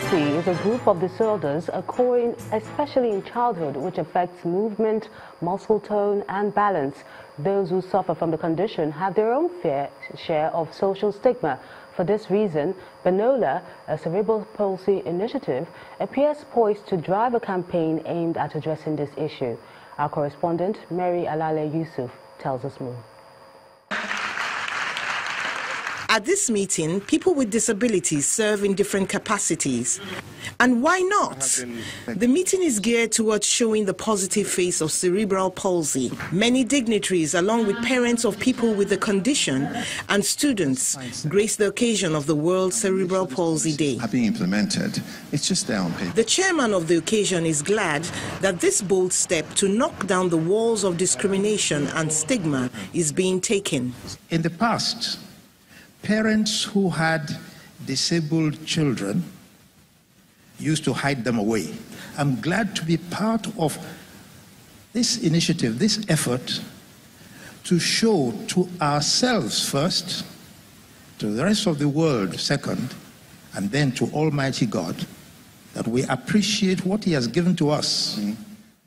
Palsy is a group of disorders occurring especially in childhood, which affects movement, muscle tone and balance. Those who suffer from the condition have their own fair share of social stigma. For this reason, Benola, a cerebral palsy initiative, appears poised to drive a campaign aimed at addressing this issue. Our correspondent, Mary Alale Yusuf, tells us more. At this meeting, people with disabilities serve in different capacities. And why not? The meeting is geared towards showing the positive face of cerebral palsy. Many dignitaries, along with parents of people with the condition and students, grace the occasion of the World Cerebral Palsy Day. Being implemented, it's just there on paper. The chairman of the occasion is glad that this bold step to knock down the walls of discrimination and stigma is being taken. In the past, parents who had disabled children used to hide them away. I'm glad to be part of this initiative, this effort, to show to ourselves first, to the rest of the world second, and then to Almighty God, that we appreciate what He has given to us.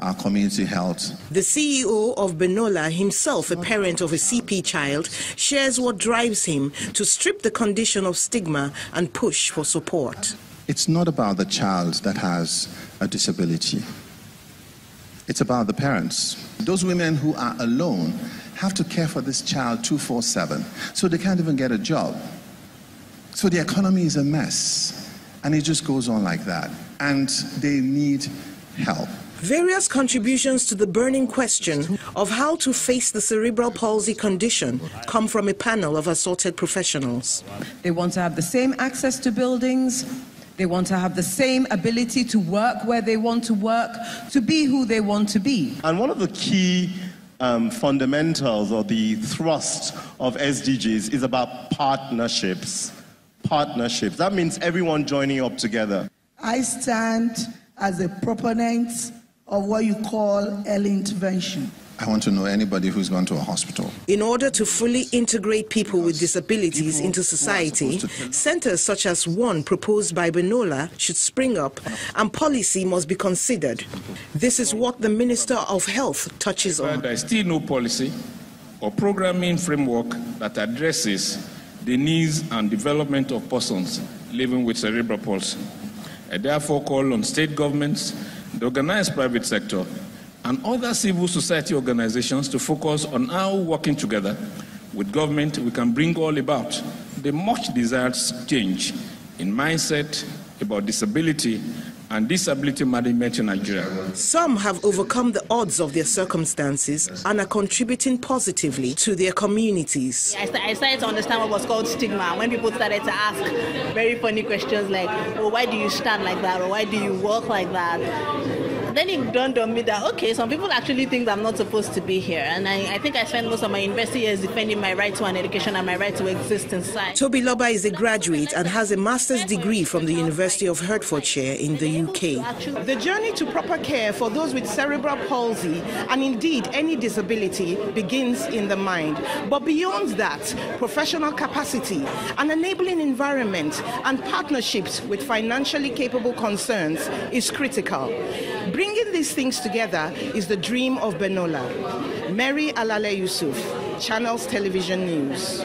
Our community health. The CEO of Benola, himself a parent of a CP child, shares what drives him to strip the condition of stigma and push for support. It's not about the child that has a disability. It's about the parents. Those women who are alone have to care for this child 24/7, so they can't even get a job. So the economy is a mess, and it just goes on like that. And they need help. Various contributions to the burning question of how to face the cerebral palsy condition come from a panel of assorted professionals. They want to have the same access to buildings. They want to have the same ability to work where they want to work, to be who they want to be. And one of the key fundamentals or the thrust of SDGs is about partnerships. Partnerships. That means everyone joining up together. I stand as a proponent of what you call early intervention. I want to know anybody who's gone to a hospital. In order to fully integrate people with disabilities into society, centers such as one proposed by Benola should spring up and policy must be considered. This is what the Minister of Health touches on. There is still no policy or programming framework that addresses the needs and development of persons living with cerebral palsy. I therefore call on state governments, the organized private sector, and other civil society organizations to focus on how, working together with government, we can bring all about the much desired change in mindset about disability and disability management in Nigeria. Some have overcome the odds of their circumstances and are contributing positively to their communities. I started to understand what was called stigma when people started to ask very funny questions like, oh, why do you stand like that, or why do you walk like that? Then it dawned on me that, okay, some people actually think that I'm not supposed to be here. And I think I spent most of my university years defending my right to an education and my right to exist in society. Toby Loba is a graduate and has a master's degree from the University of Hertfordshire in the UK. The journey to proper care for those with cerebral palsy and indeed any disability begins in the mind. But beyond that, professional capacity, an enabling environment and partnerships with financially capable concerns is critical. Bringing these things together is the dream of Benola. Mary Alale Yusuf, Channels Television News.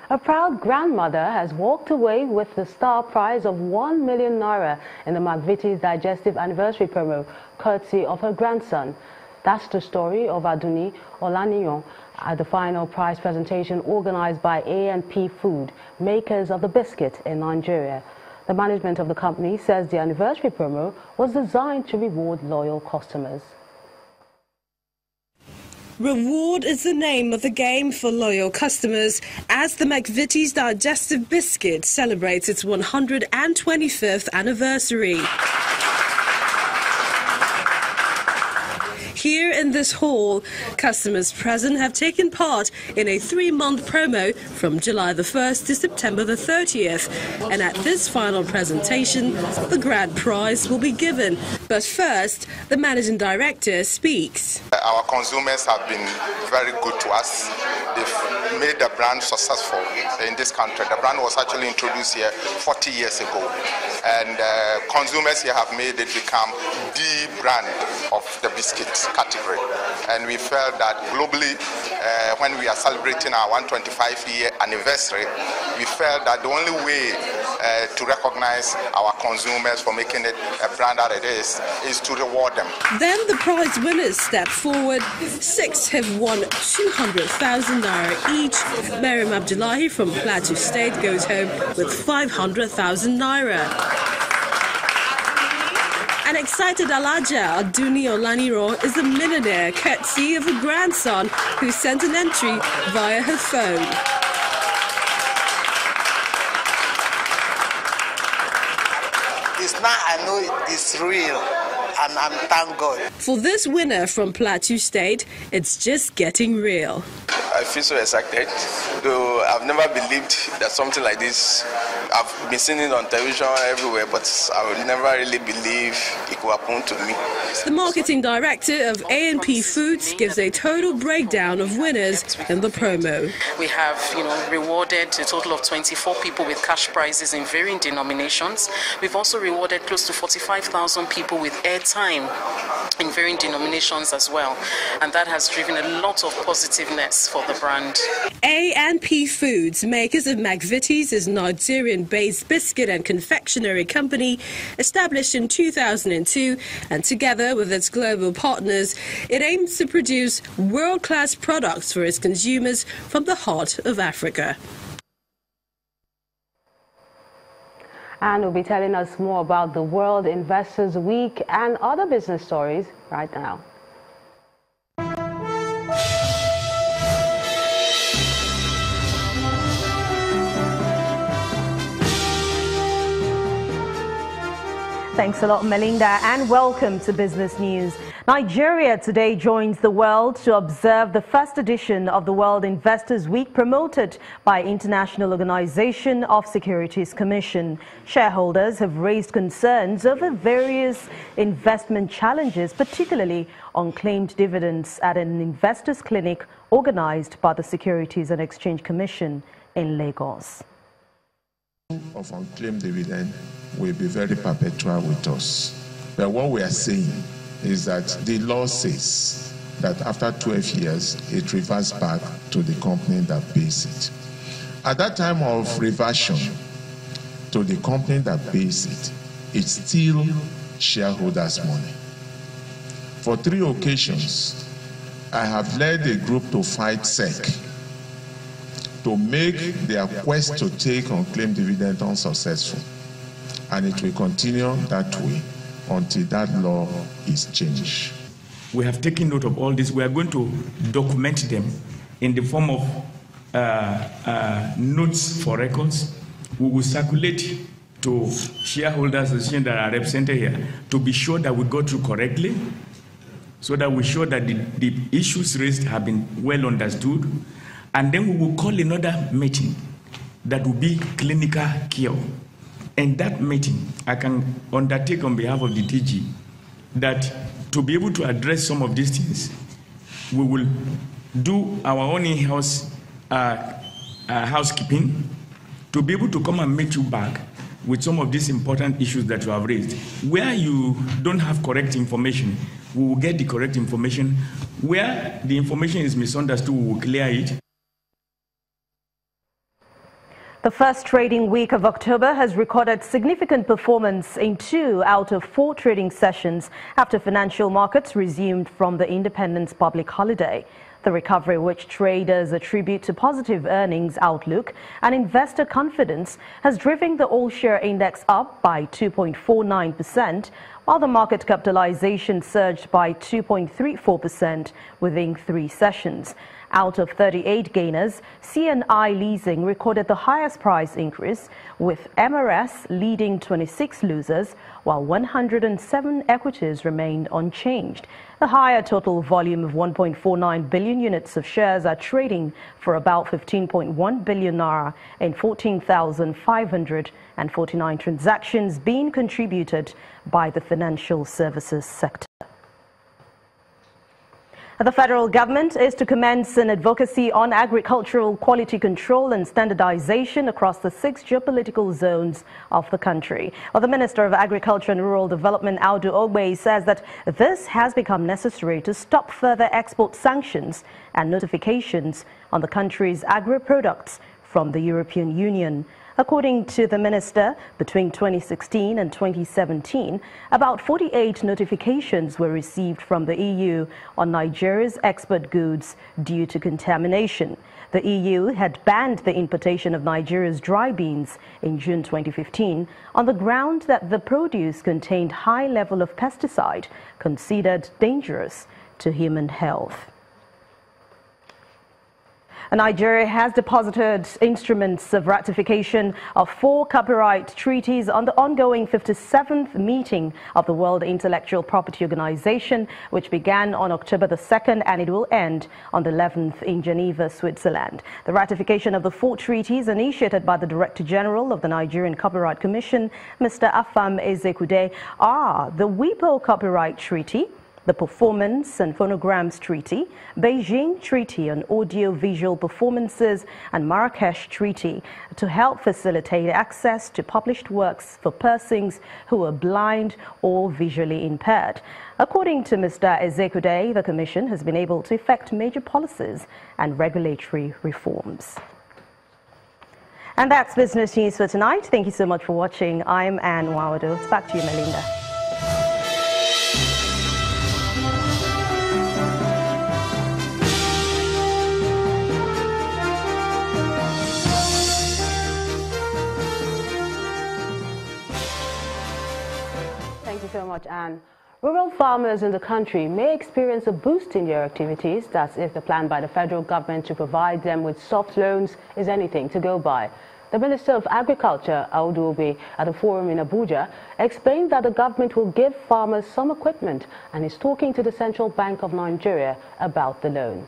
A proud grandmother has walked away with the star prize of 1 million naira in the McVities Digestive Anniversary promo, courtesy of her grandson. That's the story of Aduni Olaniyan at the final prize presentation organized by A&P Food, makers of the biscuit in Nigeria. The management of the company says the anniversary promo was designed to reward loyal customers. Reward is the name of the game for loyal customers as the McVities Digestive Biscuit celebrates its 125th anniversary. Here in this hall, customers present have taken part in a 3-month promo from July the 1st to September the 30th. And at this final presentation, the grand prize will be given. But first, the managing director speaks. Our consumers have been very good to us. they've made the brand successful in this country. The brand was actually introduced here 40 years ago, and consumers here have made it become the brand of the biscuit category. And we felt that globally, when we are celebrating our 125-year anniversary, we felt that the only way to recognize our consumers for making it a brand that it is to reward them. Then the prize winners step forward. 6 have won 200,000 naira each. Miriam Abdullahi from Plateau State goes home with 500,000 naira. An excited Alaja Aduni Olaniro is a millionaire courtesy of a grandson who sent an entry via her phone. It's now I know it's real, and I'm thank God. For this winner from Plateau State, it's just getting real. I feel so excited, though I've never believed that something like this. I've been seeing it on television everywhere, but I would never really believe it could happen to me. The marketing director of A&P Foods gives a total breakdown of winners in the promo. We have, rewarded a total of 24 people with cash prizes in varying denominations. We've also rewarded close to 45,000 people with airtime in varying denominations as well, and that has driven a lot of positiveness for the brand. A&P Foods, makers of McVities, is a Nigerian-based biscuit and confectionery company established in 2002, and together with its global partners, it aims to produce world-class products for its consumers from the heart of Africa. And will be telling us more about the World Investors Week and other business stories right now. Thanks a lot, Melinda, and welcome to Business News. Nigeria today joins the world to observe the first edition of the World Investors Week promoted by International Organization of Securities Commission. Shareholders have raised concerns over various investment challenges, particularly unclaimed dividends, at an investors clinic organized by the Securities and Exchange Commission in Lagos. Of unclaimed dividend will be very perpetual with us. But what we are saying is that the law says that after 12 years, it reverts back to the company that pays it. At that time of reversion to the company that pays it, it's still shareholders' money. For 3 occasions, I have led a group to fight SEC to make their quest to take unclaimed dividend unsuccessful. And it will continue that way until that law is changed. We have taken note of all this. We are going to document them in the form of notes for records. We will circulate to shareholders associations that are represented here to be sure that we go through correctly, so that we're sure that the issues raised have been well understood. And then we will call another meeting that will be clinical cure. And that meeting, I can undertake on behalf of the DG that to be able to address some of these things, we will do our own in-house housekeeping to be able to come and meet you back with some of these important issues that you have raised. Where you don't have correct information, we will get the correct information. Where the information is misunderstood, we will clear it. The first trading week of October has recorded significant performance in 2 out of 4 trading sessions after financial markets resumed from the Independence public holiday. The recovery, which traders attribute to positive earnings outlook and investor confidence, has driven the all-share index up by 2.49%, while the market capitalization surged by 2.34% within 3 sessions. Out of 38 gainers, CNI Leasing recorded the highest price increase, with MRS leading 26 losers, while 107 equities remained unchanged. The higher total volume of 1.49 billion units of shares are trading for about 15.1 billion naira in 14,549 transactions being contributed by the financial services sector. The federal government is to commence an advocacy on agricultural quality control and standardization across the 6 geopolitical zones of the country. Well, the Minister of Agriculture and Rural Development, Audu Ogbe, says that this has become necessary to stop further export sanctions and notifications on the country's agri-products from the European Union. According to the minister, between 2016 and 2017, about 48 notifications were received from the EU on Nigeria's export goods due to contamination. The EU had banned the importation of Nigeria's dry beans in June 2015 on the ground that the produce contained high level of pesticide considered dangerous to human health. Nigeria has deposited instruments of ratification of 4 copyright treaties on the ongoing 57th meeting of the World Intellectual Property Organization, which began on October the 2nd and it will end on the 11th in Geneva, Switzerland. The ratification of the 4 treaties initiated by the Director General of the Nigerian Copyright Commission, Mr. Afam Ezekude, are the WIPO Copyright Treaty, the Performance and Phonograms Treaty, Beijing Treaty on Audio-Visual Performances, and Marrakesh Treaty to help facilitate access to published works for persons who are blind or visually impaired. According to Mr. Ezekude, the Commission has been able to effect major policies and regulatory reforms. And that's business news for tonight. Thank you so much for watching. I'm Anne Wawado. It's back to you, Melinda. Thank you so much, Anne. Rural farmers in the country may experience a boost in their activities. That's if the plan by the federal government to provide them with soft loans is anything to go by. The Minister of Agriculture, Audu Ogbe, at a forum in Abuja, explained that the government will give farmers some equipment and is talking to the Central Bank of Nigeria about the loan.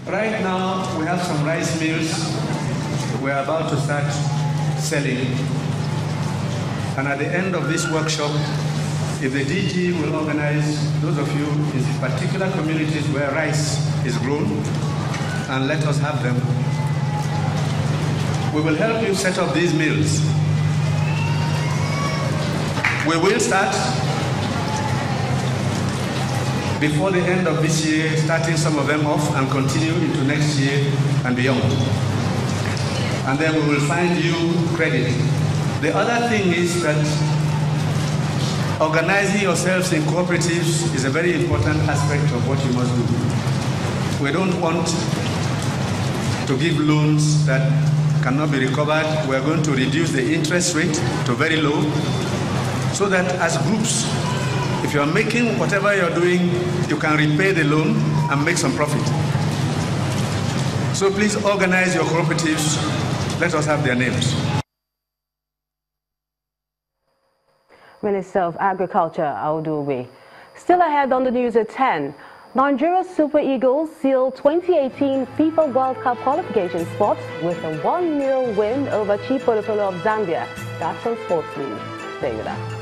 Right now, we have some rice mills we're about to start selling. And at the end of this workshop, if the DG will organize those of you in particular communities where rice is grown, and let us have them, we will help you set up these mills. We will start before the end of this year, starting some of them off and continue into next year and beyond. And then we will find you credit. The other thing is that organizing yourselves in cooperatives is a very important aspect of what you must do. We don't want to give loans that cannot be recovered. We're going to reduce the interest rate to very low so that as groups, if you're making whatever you're doing, you can repay the loan and make some profit. So please organize your cooperatives. Let us have their names. Minister of Agriculture, Audu Ogbe. Still ahead on the news at 10, Nigeria's Super Eagles sealed 2018 FIFA World Cup qualification spots with a 1-0 win over Chipolopolo of Zambia. That's on Sports News. Stay with us.